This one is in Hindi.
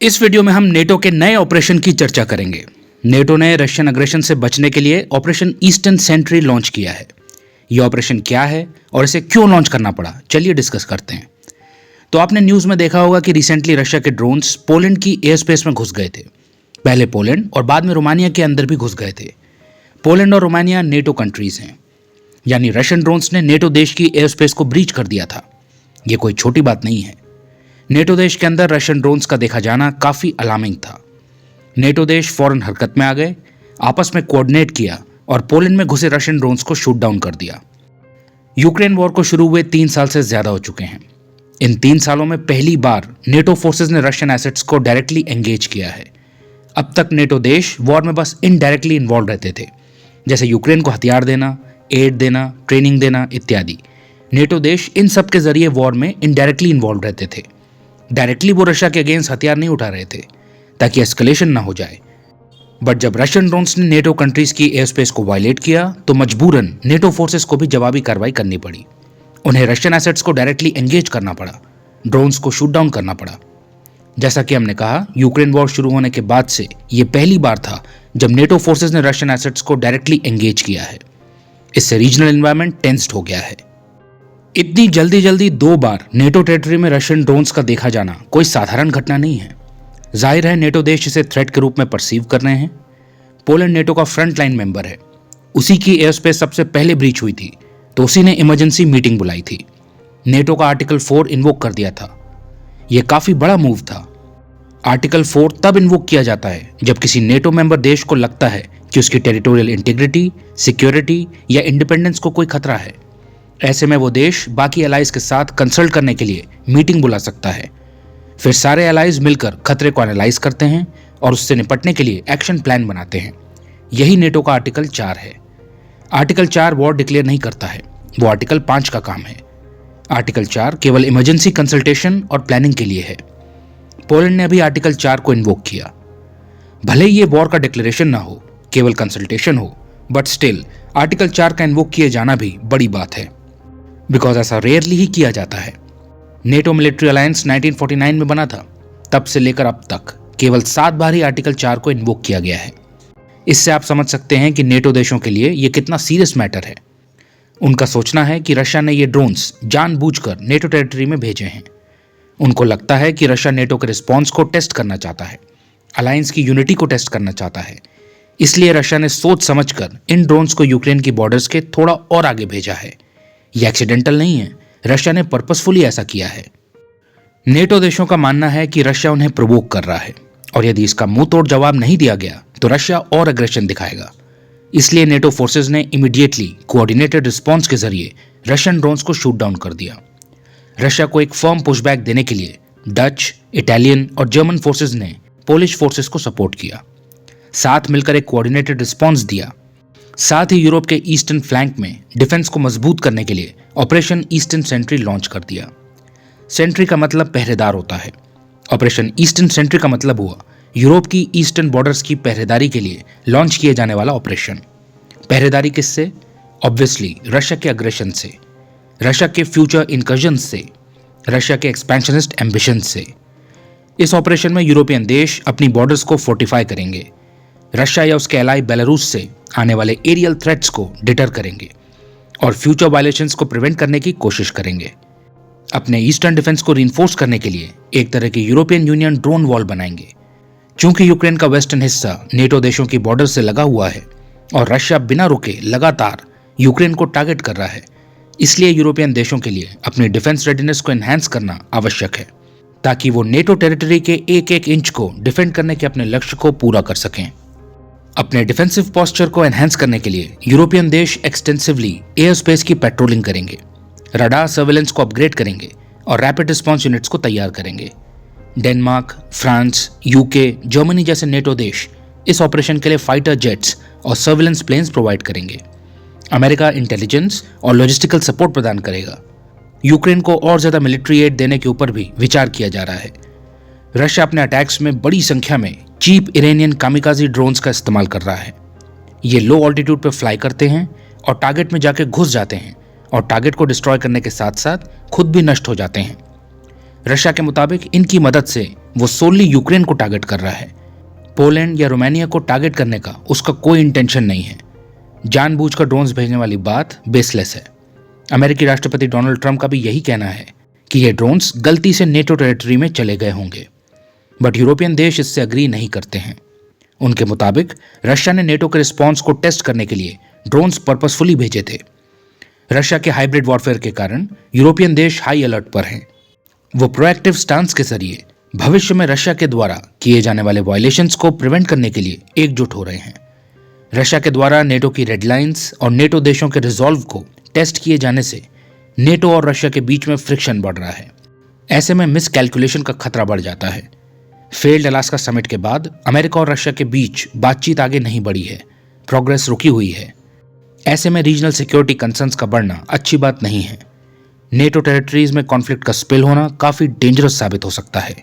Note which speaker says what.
Speaker 1: इस वीडियो में हम नेटो के नए ऑपरेशन की चर्चा करेंगे। नेटो ने रशियन अग्रेशन से बचने के लिए ऑपरेशन ईस्टर्न सेंट्री लॉन्च किया है। यह ऑपरेशन क्या है और इसे क्यों लॉन्च करना पड़ा, चलिए डिस्कस करते हैं। तो आपने न्यूज़ में देखा होगा कि रिसेंटली रशिया के ड्रोन्स पोलैंड की एयर स्पेस में घुस गए थे। पहले पोलैंड और बाद में रोमानिया के अंदर भी घुस गए थे। पोलैंड और रोमानिया नेटो कंट्रीज हैं, यानी रशियन ड्रोन्स ने नेटो देश की एयर स्पेस को ब्रीच कर दिया था। यह कोई छोटी बात नहीं है। नेटो देश के अंदर रशियन ड्रोन्स का देखा जाना काफ़ी अलार्मिंग था। नेटो देश फौरन हरकत में आ गए, आपस में कोऑर्डिनेट किया और पोलैंड में घुसे रशियन ड्रोन्स को शूट डाउन कर दिया। यूक्रेन वॉर को शुरू हुए 3 साल से ज़्यादा हो चुके हैं। इन 3 सालों में पहली बार नेटो फोर्सेज ने रशियन एसेट्स को डायरेक्टली एंगेज किया है। अब तक नेटो देश वॉर में बस इनडायरेक्टली इन्वॉल्व रहते थे, जैसे यूक्रेन को हथियार देना, एड देना, ट्रेनिंग देना इत्यादि। नेटो देश इन सब के जरिए वॉर में इनडायरेक्टली इन्वॉल्व रहते थे। डायरेक्टली वो रशिया के अगेंस्ट हथियार नहीं उठा रहे थे ताकि एस्केलेशन ना हो जाए। बट जब रशियन ड्रोन्स ने नेटो कंट्रीज की एयर स्पेस को वायलेट किया तो मजबूरन नेटो फोर्सेस को भी जवाबी कार्रवाई करनी पड़ी। उन्हें रशियन एसेट्स को डायरेक्टली एंगेज करना पड़ा, ड्रोन्स को शूट डाउन करना पड़ा। जैसा कि हमने कहा, यूक्रेन वॉर शुरू होने के बाद से ये पहली बार था जब नेटो फोर्सेस ने रशियन एसेट्स को डायरेक्टली एंगेज किया है। इससे रीजनल एनवायरनमेंट टेंस्ड हो गया है। इतनी जल्दी 2 बार नेटो टेरिटरी में रशियन ड्रोन्स का देखा जाना कोई साधारण घटना नहीं है। जाहिर है नेटो देश इसे थ्रेट के रूप में परसीव कर रहे हैं। पोलैंड नेटो का फ्रंट लाइन मेंबर है। उसी की एयर स्पेस सबसे पहले ब्रीच हुई थी तो उसी ने इमरजेंसी मीटिंग बुलाई थी। नेटो का आर्टिकल 4 इन्वोक कर दिया था। यह काफी बड़ा मूव था। आर्टिकल 4 तब इन्वोक किया जाता है जब किसी नेटो मेंबर देश को लगता है कि उसकी टेरिटोरियल इंटीग्रिटी, सिक्योरिटी या इंडिपेंडेंस को कोई खतरा है। ऐसे में वो देश बाकी एलाइज के साथ कंसल्ट करने के लिए मीटिंग बुला सकता है। फिर सारे एलाइज मिलकर खतरे को एनालाइज करते हैं और उससे निपटने के लिए एक्शन प्लान बनाते हैं। यही नेटो का आर्टिकल 4 है। आर्टिकल 4 वॉर डिक्लेयर नहीं करता है, वो आर्टिकल 5 का काम है। आर्टिकल 4 केवल इमरजेंसी कंसल्टेशन और प्लानिंग के लिए है। पोलैंड ने अभी आर्टिकल 4 को इन्वोक किया। भले ही ये वॉर का डिक्लेरेशन ना हो, केवल कंसल्टेशन हो, बट स्टिल आर्टिकल 4 का इन्वोक किए जाना भी बड़ी बात है, बिकॉज ऐसा रेयरली ही किया जाता है। नेटो मिलिट्री अलायंस 1949 में बना था। तब से लेकर अब तक केवल 7 बार ही आर्टिकल 4 को इन्वोक किया गया है। इससे आप समझ सकते हैं कि नेटो देशों के लिए यह कितना सीरियस मैटर है। उनका सोचना है कि रशिया ने ये ड्रोन्स जानबूझकर नेटो टेरिटरी में भेजे हैं। उनको लगता है कि रशिया नेटो के रिस्पॉन्स को टेस्ट करना चाहता है, अलायंस की यूनिटी को टेस्ट करना चाहता है। इसलिए रशिया ने सोच समझकर इन ड्रोन्स को यूक्रेन की बॉर्डर्स के थोड़ा और आगे भेजा है। यह एक्सीडेंटल नहीं है, रशिया ने पर्पसफुली ऐसा किया है। नेटो देशों का मानना है कि रशिया उन्हें प्रोवोक कर रहा है और यदि इसका मुंह तोड़ जवाब नहीं दिया गया तो रशिया और अग्रेशन दिखाएगा। इसलिए नेटो फोर्सेज ने इमीडिएटली कोऑर्डिनेटेड रिस्पॉन्स के जरिए रशियन ड्रोन्स को शूट डाउन कर दिया। रशिया को एक फर्म पुशबैक देने के लिए डच, इटालियन और जर्मन फोर्सेज ने पोलिश फोर्सेज को सपोर्ट किया, साथ मिलकर एक कोऑर्डिनेटेड रिस्पॉन्स दिया। साथ ही यूरोप के ईस्टर्न फ्लैंक में डिफेंस को मजबूत करने के लिए ऑपरेशन ईस्टर्न सेंट्री लॉन्च कर दिया। सेंट्री का मतलब पहरेदार होता है। ऑपरेशन ईस्टर्न सेंट्री का मतलब हुआ यूरोप की ईस्टर्न बॉर्डर्स की पहरेदारी के लिए लॉन्च किए जाने वाला ऑपरेशन। पहरेदारी किससे? ऑब्वियसली रशिया के अग्रेशन से, रशिया के फ्यूचर इनकर्जन से, रशिया के एक्सपेंशनिस्ट एम्बिशन से। इस ऑपरेशन में यूरोपियन देश अपनी बॉर्डर्स को फोर्टिफाई करेंगे। रशिया या उसके एलाई बेलारूस से आने वाले एरियल थ्रेट्स को डिटर करेंगे और फ्यूचर वायलेशंस को प्रिवेंट करने की कोशिश करेंगे। अपने ईस्टर्न डिफेंस को रीइंफोर्स करने के लिए एक तरह की यूरोपियन यूनियन ड्रोन वॉल बनाएंगे। चूंकि यूक्रेन का वेस्टर्न हिस्सा नेटो देशों की बॉर्डर से लगा हुआ है और रशिया बिना रुके लगातार यूक्रेन को टारगेट कर रहा है, इसलिए यूरोपियन देशों के लिए अपनी डिफेंस रेडीनेस को एनहांस करना आवश्यक है ताकि वो नेटो टेरिटरी के एक इंच को डिफेंड करने के अपने लक्ष्य को पूरा कर सकें। अपने डिफेंसिव पोस्चर को एनहांस करने के लिए यूरोपियन देश एक्सटेंसिवली एयर स्पेस की पेट्रोलिंग करेंगे, रडार सर्वेलेंस को अपग्रेड करेंगे और रैपिड रिस्पॉन्स यूनिट्स को तैयार करेंगे। डेनमार्क, फ्रांस, यूके, जर्मनी जैसे नेटो देश इस ऑपरेशन के लिए फाइटर जेट्स और सर्वेलेंस प्लेन्स प्रोवाइड करेंगे। अमेरिका इंटेलिजेंस और लॉजिस्टिकल सपोर्ट प्रदान करेगा। यूक्रेन को और ज्यादा मिलिट्री एड देने के ऊपर भी विचार किया जा रहा है। रशिया अपने अटैक्स में बड़ी संख्या में चीप इरानियन कामिकाजी ड्रोन्स का इस्तेमाल कर रहा है। ये लो ऑल्टीट्यूड पर फ्लाई करते हैं और टारगेट में जाकर घुस जाते हैं और टारगेट को डिस्ट्रॉय करने के साथ साथ खुद भी नष्ट हो जाते हैं। रशिया के मुताबिक इनकी मदद से वो सोली यूक्रेन को टारगेट कर रहा है। पोलैंड या रोमानिया को टारगेट करने का उसका कोई इंटेंशन नहीं है। जानबूझकर ड्रोन्स भेजने वाली बात बेसलेस है। अमेरिकी राष्ट्रपति डोनाल्ड ट्रंप का भी यही कहना है कि ये ड्रोन्स गलती से नेटो टेरिटरी में चले गए होंगे, बट यूरोपियन देश इससे अग्री नहीं करते हैं। उनके मुताबिक रशिया ने नेटो के रिस्पॉन्स को टेस्ट करने के लिए ड्रोन्स पर्पसफुली भेजे थे। रशिया के हाइब्रिड वॉरफेयर के कारण यूरोपियन देश हाई अलर्ट पर हैं। वो प्रोएक्टिव स्टांस के जरिए भविष्य में रशिया के द्वारा किए जाने वाले वायलेशंस को प्रिवेंट करने के लिए एकजुट हो रहे हैं। रशिया के द्वारा नेटो की रेड लाइंस और नेटो देशों के रिजॉल्व को टेस्ट किए जाने से नेटो और रशिया के बीच में फ्रिक्शन बढ़ रहा है। ऐसे में मिस कैलकुलेशन का खतरा बढ़ जाता है। फेल्ड अलास्का समिट के बाद अमेरिका और रशिया के बीच बातचीत आगे नहीं बढ़ी है, प्रोग्रेस रुकी हुई है। ऐसे में रीजनल सिक्योरिटी कंसर्न्स का बढ़ना अच्छी बात नहीं है। नेटो टेरिटरीज में कॉन्फ्लिक्ट का स्पिल होना काफी डेंजरस साबित हो सकता है।